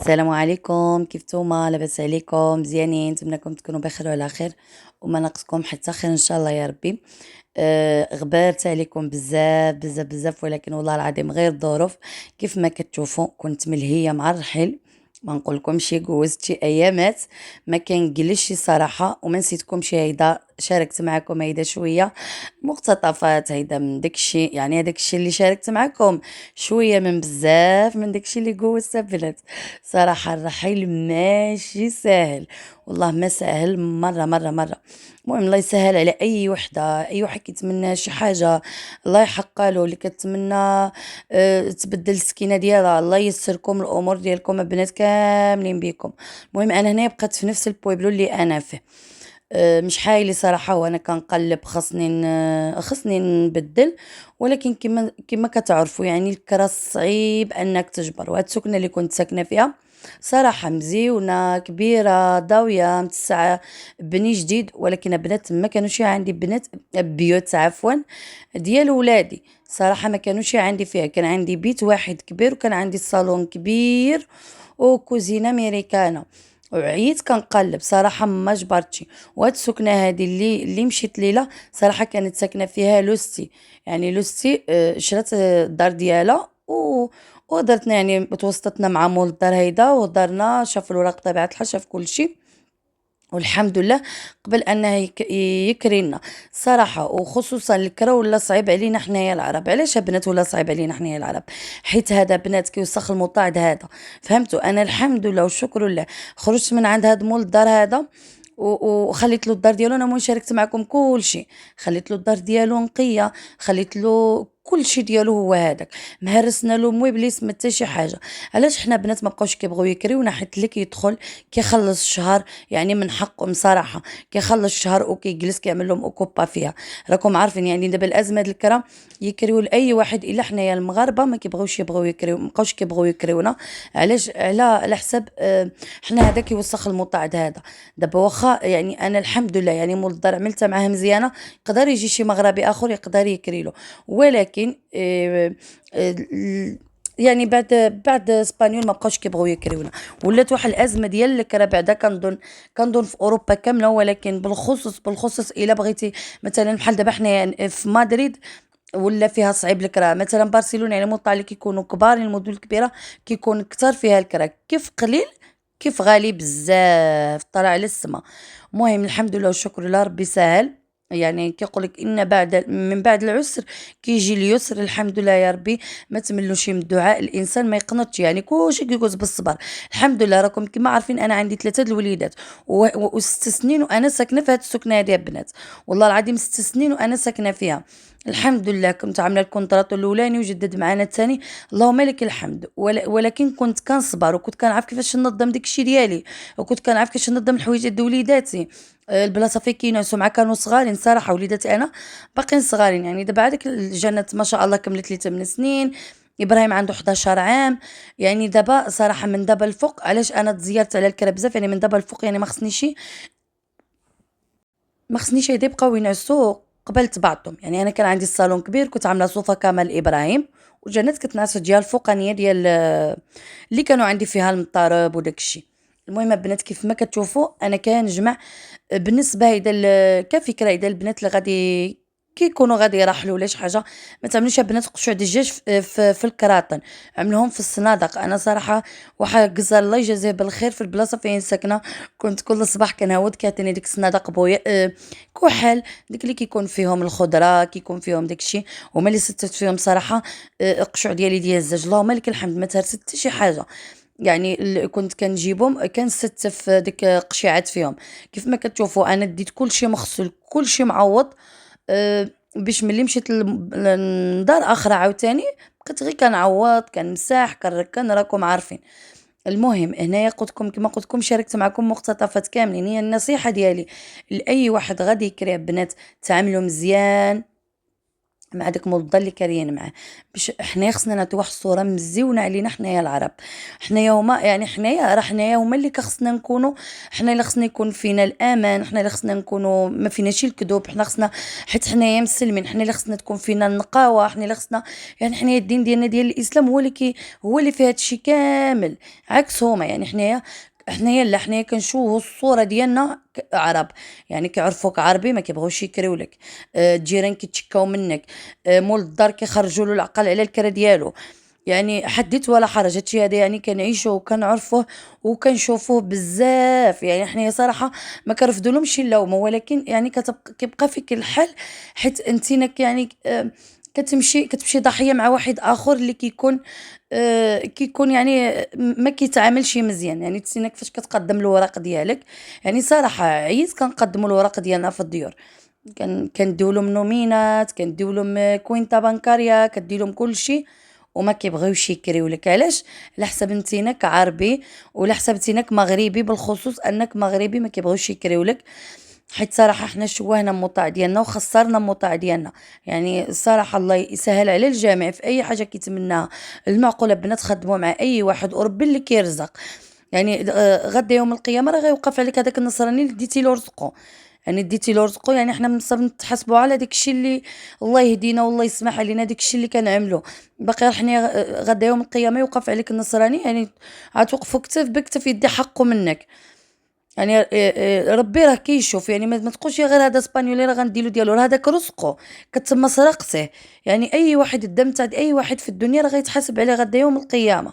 السلام عليكم، كيف نتوما؟ لاباس عليكم؟ مزيانين؟ نتمنىكم تكونوا بخير وعلى خير وما ناقصكم حتى خير ان شاء الله يا ربي. غبرت عليكم بزاف بزاف بزاف، ولكن والله العظيم غير الظروف. كيف ما كتشوفوا كنت ملهيه مع الرحيل، ما نقولكمش جوزت شي ايامات ما كنجلش صراحه، وما نسيتكمش هيدا، شاركت معكم هيدا شويه مقتطفات هيدا من داكشي، يعني هذاك الشيء اللي شاركت معكم شويه من بزاف من داكشي اللي جوزت البنات. صراحه الرحيل ماشي ساهل، والله ما سهل مره مره مره. المهم الله يسهل على اي وحده، اي واحد كيتمنى شي حاجه الله يحقق له، اللي كتمنى تبدل السكينه ديالها الله ييسركم الامور ديالكم البنات كاملين بيكم. المهم انا هنا بقيت في نفس البويبلو اللي انا فيه. مش حايلي صراحه، وانا كنقلب خصني نبدل، ولكن كما كتعرفوا يعني الكرا صعيب انك تجبر. وهاد السكنه اللي كنت ساكنه فيها صراحه مزيونه كبيره ضاويه متسعه، بني جديد، ولكن بنات ما كانوش عندي بنات بيوت عفوا ديال ولادي. صراحه ما كانوش عندي فيها، كان عندي بيت واحد كبير، وكان عندي الصالون كبير وكوزينه ميريكانه. وعييت كنقلب صراحه ما جبرتش. وهاد السكنه هذه اللي مشيت ليله صراحه كانت ساكنه فيها لوستي. يعني لوستي شرات الدار ديالها ودرتنا، يعني توسطتنا مع مول الدار هيدا، ودارنا شاف الوراق طبيعه الحال، شاف كل شيء، والحمد لله قبل انه يكرينا صراحه. وخصوصا الكرا ولا صعيب علينا حنايا العرب. علاش بنات ولا صعيب علينا حنايا العرب؟ حيت هذا بنات كيوسخ المقعد هذا، فهمتوا؟ انا الحمد لله والشكر لله خرجت من عند هذا مول الدار هذا، وخليت له الدار ديالو. انا مو شاركت معكم كل شيء، خليت له الدار ديالو نقيه، خليت له كل شيء ديالو هو هذاك، مهرسنا له موبليس ما حتى شي حاجه. علاش حنا بنات ما بقاوش كيبغيو يكريونا؟ حيت اللي كيدخل كيخلص الشهر، يعني من حقهم صراحه كيخلص الشهر وكيجلس كيعمل لهم اوكوبا فيها. راكم عارفين يعني دابا الازمه ديال الكرا يكريو لاي واحد، الا حنايا المغاربه ما كيبغيوش يكريو، ما بقاوش كيبغيو يكريونا. علاش؟ على حساب حنا هذا كيوسخ المقعد هذا. دابا واخا يعني انا الحمد لله يعني مول الدار عملتها معاه مزيانه، يقدر يجي شي مغربي اخر يقدر يكري له، ولكن يعني بعد اسبانيول ما بقاوش كيبغيو يكريونا. ولات واحد الازمه ديال الكرا بعدا، كنظن في اوروبا كامله، ولكن بالخصوص الا بغيتي مثلا بحال دابا حنايا في مدريد ولا فيها صعيب الكرا. مثلا برشلونه يعني الموطا اللي كيكونوا كبار، المدن الكبيره كيكون كتر فيها الكرا، كيف قليل كيف غالي بزاف طالع على السما. المهم الحمد لله والشكر لله ربي سهل. يعني كيقولك ان من بعد العسر كيجي اليسر. الحمد لله يا ربي، ما تملوش من الدعاء، الانسان ما يقنطش، يعني كلشي كيجوز بالصبر. الحمد لله راكم كما عارفين انا عندي 3 الوليدات و6 سنين وانا ساكنه في هذه السكنه هذه يا بنات. والله العظيم 6 سنين وانا ساكنه فيها. الحمد لله كنت عامله الكونطرات الاولاني وجدد معنا الثاني، اللهم لك الحمد. ولكن كنت كنصبر، وكنت كنعرف كيفاش ننظم داكشي ديالي، وكنت كنعرف كيفاش ننظم الحويجات ديال وليداتي. البلاصه فين كينعسوا مع كانوا صغارين صراحه، وليداتي انا باقيين صغارين. يعني دابا هذيك الجنات ما شاء الله كملت لي 8 سنين، ابراهيم عنده 11 عام. يعني دابا صراحه من دابا الفوق، علاش انا تزيرت على الكرا بزاف، يعني من دابا الفوق يعني ما خصنيش يبقاو ينعسوا قبل بعضهم. يعني انا كان عندي الصالون كبير، كنت عامله صوفه كامل ابراهيم، وجنات كتنعس ديال الفوقانيه ديال اللي كانوا عندي فيها المطارب وداك الشيء. المهم البنات كيف ما كتشوفوا انا كنجمع بالنسبه هيدا كفكره، هيدا البنات اللي غادي كيكونوا غادي يرحلوا ولا شي حاجه، ما تعملوش البنات قشوع دجاج في الكراطن، عملوهم في الصنادق. انا صراحه واحد الجزار الله يجازيه بالخير في البلاصه فين ساكنه، كنت كل صباح كنهود كيعطيني ديك الصنادق بويا كحل، ديك اللي كيكون فيهم الخضره، كيكون فيهم داك الشيء، هما اللي ستت فيهم صراحه. قشوع ديالي ديال الزاج اللهم لك الحمد ما تهرست حتى شي حاجه. يعني كنت كنجيبهم كنستف ديك قشيعات فيهم. كيف ما كتشوفوا انا ديت كلشي مغسول كلشي معوض، باش ملي مشيت لدار اخرى عاوتاني بقيت غير كنعوض كنمسح كنركن، راكم عارفين. المهم هنايا قلتلكم كما قلتلكم شاركت معكم مقتطفات كاملين. هي النصيحه ديالي لاي واحد غادي يكري بنات، تعاملوا مزيان، مع داك مولدر اللي كاريين معاه، باش حنايا خصنا نعطيو واحد الصورة مزيونة علينا حنايا العرب. حنايا هما يعني حنايا هما اللي خصنا نكونوا، حنا اللي خصنا يكون فينا الامان، حنا اللي خصنا نكونوا ما فيناش الكذوب، حنا خصنا، حيت حنايا مسلمين، حنا اللي خصنا تكون فينا النقاوة، حنا اللي خصنا، يعني حنايا الدين ديالنا ديال الاسلام هو اللي هو اللي فيه هادشي كامل. عكس هما يعني حنايا لا، حنايا كنشوهوا الصورة ديالنا عرب. يعني كيعرفوك عربي ما كيبغيوش يكريو لك، الجيران كيتشكاو منك، مول الدار كيخرجوا له العقل على الكرا ديالو. يعني حدث ولا حرج، هادشي هذا يعني كنعيشوه وكنعرفوه وكنشوفوه بزاف. يعني حنايا صراحه ما كنرفضولهمش اللوم، ولكن يعني كيبقى فيك الحل، حيت انتينك يعني كتمشي ضحيه مع واحد اخر اللي كيكون يعني ما كيتعاملش مزيان. يعني تسينك فاش كتقدم الوراق ديالك، يعني صراحه عييت كنقدموا الوراق ديالنا في الديور، كنديو لهم نومينات، كنديو لهم كوينتا بنكاريا، كدير لهم كلشي، وما كيبغيوش يكريو لك. علاش؟ على حساب نتيناك عربي، ولا حساب نتيناك مغربي، بالخصوص انك مغربي ما كيبغيوش يكريو لك. حيت صراحه حنا شوهنا الموطع ديالنا وخسرنا الموطع ديالنا. يعني الصراحه الله يسهل على الجميع في اي حاجه كيتمناها. المعقوله بنات خدموا مع اي واحد وربي اللي كيرزق. يعني غدا يوم القيامه راه غيوقف عليك هذاك النصراني اللي ديتي له رزقه. يعني ديتي له رزقه، يعني حنا بنصاب نتحاسبوا على داك الشيء اللي الله يهدينا والله يسمح علينا، داك الشيء اللي كنعملو. باقي حنا غدا يوم القيامه يوقف عليك النصراني، يعني غتوقفوا كتف بكتف يدي حقه منك. يعني ربي راه كيشوف. يعني ما تقولش غير هذا اسبانيولي راه غنديرو ديالو، راه هذاك رزقه، كتسمى سرقته. يعني اي واحد الدم تاع اي واحد في الدنيا راه غيتحاسب عليه غدا يوم القيامه.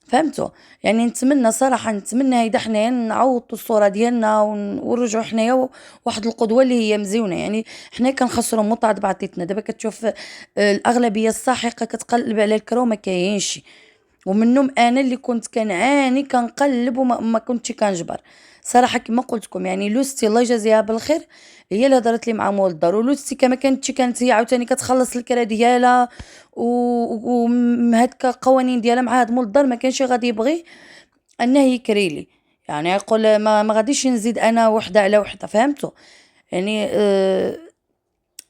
فهمتوا؟ يعني نتمنى صراحة، نتمنى هيدا حنايا نعوضوا الصورة ديالنا ونرجعوا حنايا واحد القدوة اللي هي مزيونة. يعني حنايا كنخسروا متعة بعضياتنا. دابا كتشوف الأغلبية الساحقة كتقلب على الكرا وما كاينش. ومنهم انا اللي كنت كنعاني كنقلب وما ما كنتش كنجبر. صراحه كما قلت لكم، يعني لوستي الله يجازيها بالخير هي اللي هضرت لي مع مول الدار. ولوستي كما كانت هي عاوتاني كتخلص الكرا ديالها هادك القوانين ديالها مع هاد مول الدار، ما كانش غادي يبغي انه يكري لي. يعني يقول ما غاديش نزيد انا وحده على وحده. فهمتوا؟ يعني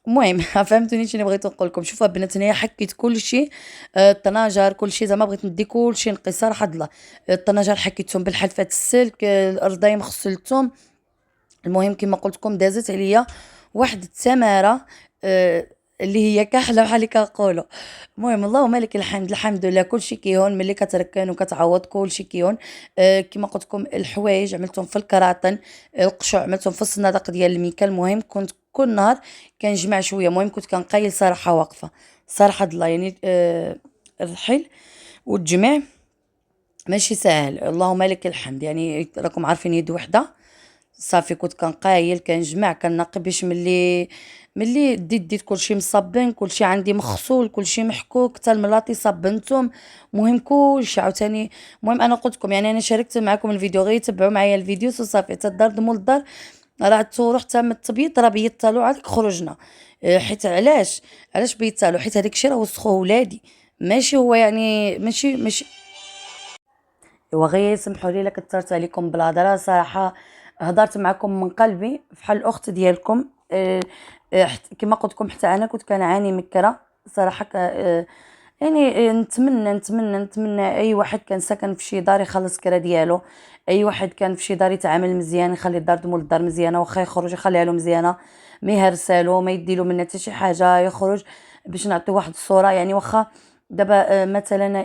المهم فهمتوني شنو بغيت نقول لكم. شوفوا البنات هنايا حكيت كلشي، الطناجر كلشي، زعما بغيت ندي كلشي نقي صراحه الله. الطناجر حكيتهم بالحلفة السلك، الرضايم غسلتهم. المهم كما قلت لكم دازت عليا واحد التماره، آه، اللي هي كحله بحال اللي كنقولوا. المهم اللهم لك الحمد، الحمد لله كلشي كيهون ملي كتركن وكتعوض كلشي كيهون. كما قلت لكم الحوايج عملتهم في الكراطن، القشع عملتهم في الصنادق ديال الميكا. المهم كنت كل نهار كنجمع شويه. المهم كنت كنقيل صراحه واقفه، صراحه الله يعني الرحيل والجمع ماشي ساهل. اللهم لك الحمد. يعني راكم عارفين يد وحده صافي كنت كنقايل كنجمع كنقي، باش ملي ديت كلشي مصبن، كلشي عندي مغسول، كلشي محكوك، حتى الملاطي صبنتهم. المهم كلشي عاوتاني. المهم انا قلت لكم، يعني انا شاركت معكم الفيديو، غير تبعوا معايا الفيديو صافي. حتى الدار مول الدار راه رحت من التبييض راه بيضتالو عاد خرجنا. حيت علاش بيضتالو؟ حيت هذاك الشيء راه وسخوه ولادي، ماشي هو يعني ماشي. ايوا غير سمحوا لي الا كثرت عليكم بالهضره. صراحه هضرت معكم من قلبي بحال الاخت ديالكم. كما قلت لكم حتى انا كنت كنعاني من الكرا صراحه. يعني نتمنى اي واحد كان ساكن في شي دار يخلص الكرا ديالو. اي واحد كان في شي دار يتعامل مزيان، يخلي الدار مول الدار مزيانه، واخا يخرج يخليها له مزيانه، ما يهرسالو، ما يديلو منها حتى شي حاجه، يخرج باش نعطي واحد الصوره. يعني واخا دابا مثلا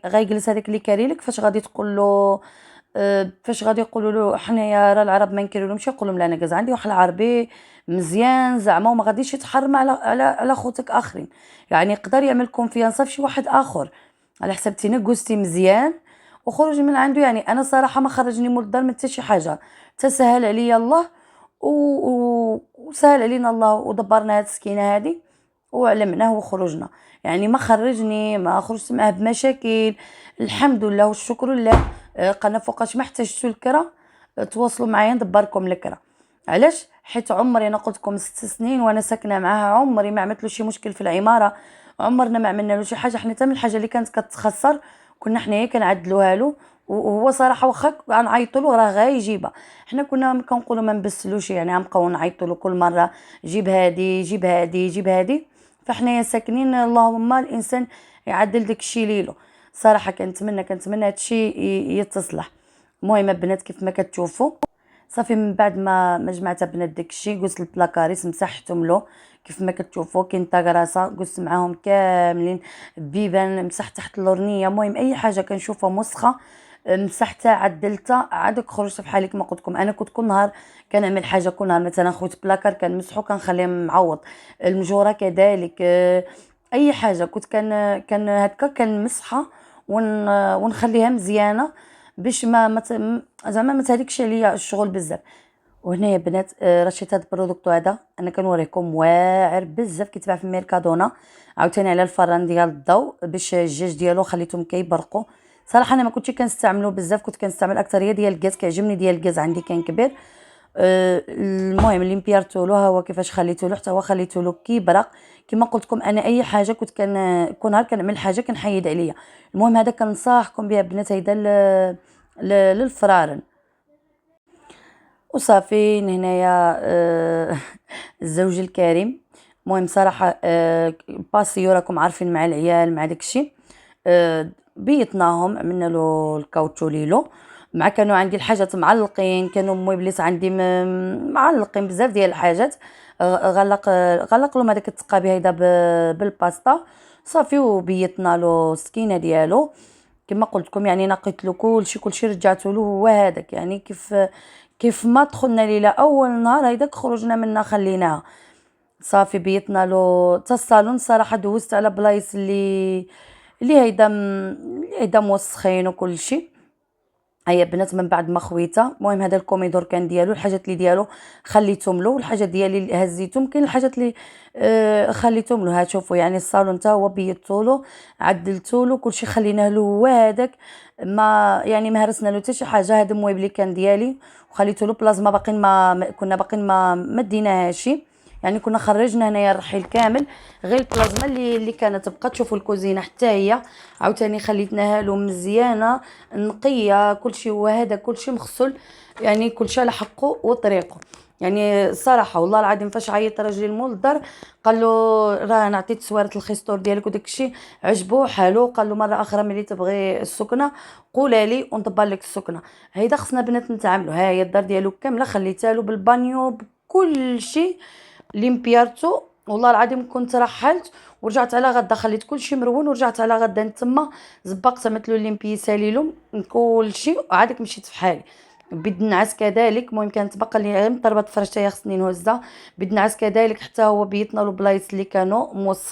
غيجلس هذاك اللي كاري لك، فاش غادي تقول له فاش غادي يقولوا له حنايا راه العرب ما نكريو لهمش، يقول لهم لا انا كاز عندي واحد العربي مزيان زعما، وما غاديش يتحرم على خوتك اخرين. يعني يقدر يعمل كونفيانس في شي واحد اخر على حساب تينا جوزتي مزيان وخرج من عنده. يعني انا صراحه ما خرجني مول الدار من حتى شي حاجه، تسهل عليا الله وسهل علينا الله ودبرنا هاد السكينه هذه وعلمناه وخرجنا. يعني ما خرجني، ما خرجت معاه بمشاكل، الحمد لله والشكر لله. قالنا فوقاش ما احتجتوا الكرا تواصلوا معايا ندبركم الكرا. علاش؟ حيت عمري انا قلت لكم 6 سنين وانا ساكنه معاها، عمري ما عملت له شي مشكل في العماره، عمرنا ما عملنا له شي حاجه. حنا حتى من الحاجه اللي كانت كتخسر كنا حنايا كنعدلوها له، وهو صراحه واخا غنعيطوا له راه غايجيبها. حنا كنا كنقولوا ما نبسلوش، يعني غنبقاو نعيطوا له كل مره جيب هادي جيب هادي جيب هادي. فحنايا ساكنين اللهم الانسان يعدل داكشي ليلو. صراحه كنتمنى هادشي يتصلح. المهم البنات كيف ما كتشوفوا صافي من بعد ما جمعت بنات داكشي قلت البلاكاريس مسحتهم له كيف ما كتشوفوا. كاين طاكراسه قلت معاهم كاملين، بيبان مسحت تحت اللورنيه، المهم اي حاجه كنشوفها مسخه مسحتها عدلتها عاد خرجت بحال كما قلت لكم. انا كنت كل نهار كنعمل حاجه، كل نهار مثلا خوت بلاكار كنمسحو كنخليه معوض، المجوره كذلك، اي حاجه كنت كان هكا كنمسحها ونخليها مزيانه باش زعما ما تهلكش عليا الشغل بزاف. وهنايا بنات راه شريت هاد البرودكت هذا انا كنوريكم واعر بزاف، كيتباع في ميركادونا عاوتاني على الفران ديال الضوء باش الجاج ديالو خليتهم كيبرقوا. صراحه انا ما كنتش كنستعملو بزاف، كنت كنستعمل اكثريه ديال الغاز، كيعجبني ديال الغاز عندي كان كبير. المهم اللي مبيرتو له هو كيفاش خليته له، حتى هو خليته له كيبرق. كما قلت لكم انا اي حاجه كنت كل نهار كنعمل حاجه كنحيد عليا. المهم هذا كنصاحكم بها بنات، هيدا للفرارن. وصافي هنايا الزوج الكريم. المهم صراحه باسيو راكم عارفين مع العيال مع داكشي، بيطناهم عملنا له الكاوتشو ليلو، مع كانوا عندي الحاجات معلقين، كانوا مويبليس عندي معلقين بزاف ديال الحاجات. غلق لهم هذاك التقابي هيدا بالباستا صافي، وبيطنا له السكينه ديالو كما قلت لكم. يعني نقيت له كلشي رجعته له هو هذاك، يعني كيف ما دخلنا ليله اول نهار هيداك خرجنا منها خليناها صافي. بيتنا له حتى الصالون صراحه دوزت على بلايص اللي هيدا موسخين وكل شيء. هيا بنات من بعد ما خويته، المهم هذا الكوميدور كان ديالو، الحاجات اللي ديالو خليتهم له، والحاجات ديالي اللي هزيتهم، كاين الحاجات اللي خليتهم له. ها شوفوا يعني الصالون حتى هو بيضتو له عدلتو له كلشي خليناه له هو هذاك، ما يعني ما هرسنا له حتى شي حاجه. هذا المويبلي كان ديالي وخليته له بلازما باقين كنا باقين ما ديناهاش، يعني كنا خرجنا هنايا الرحيل كامل، غير البلازما اللي كانت تبقى. تشوفوا الكوزينه حتى هي عاوتاني خليتناها له مزيانه نقيه، كلشي هو هذا كلشي مغسول، يعني كلشي على حقه وطريقه. يعني الصراحه والله العظيم فاش عيط راجلي المول الدار قال له راه انا عطيت سواره الخيستور ديالك وداك الشيء عجبو حالو، قال له مره اخرى ملي تبغي السكنه قولها لي وندبر لك السكنه. هيدا خصنا بنات نتعاملوا. ها هي الدار ديالو كامله خليتها له بالبانيو بكل شيء اللي مبيرتو. والله العظيم كنت رحلت ورجعت على غدا خليت كلشي مرون ورجعت على غدا تما زبقت مثلو اللي مبيسالي له كلشي وعادك مشيت في حالي. بيد النعاس كذلك، المهم كانت باقا لي غير مطربه فرشتها خصني نهزها. بيد النعاس كذلك حتى هو بيتنا له بلايص اللي كانوا موسخين.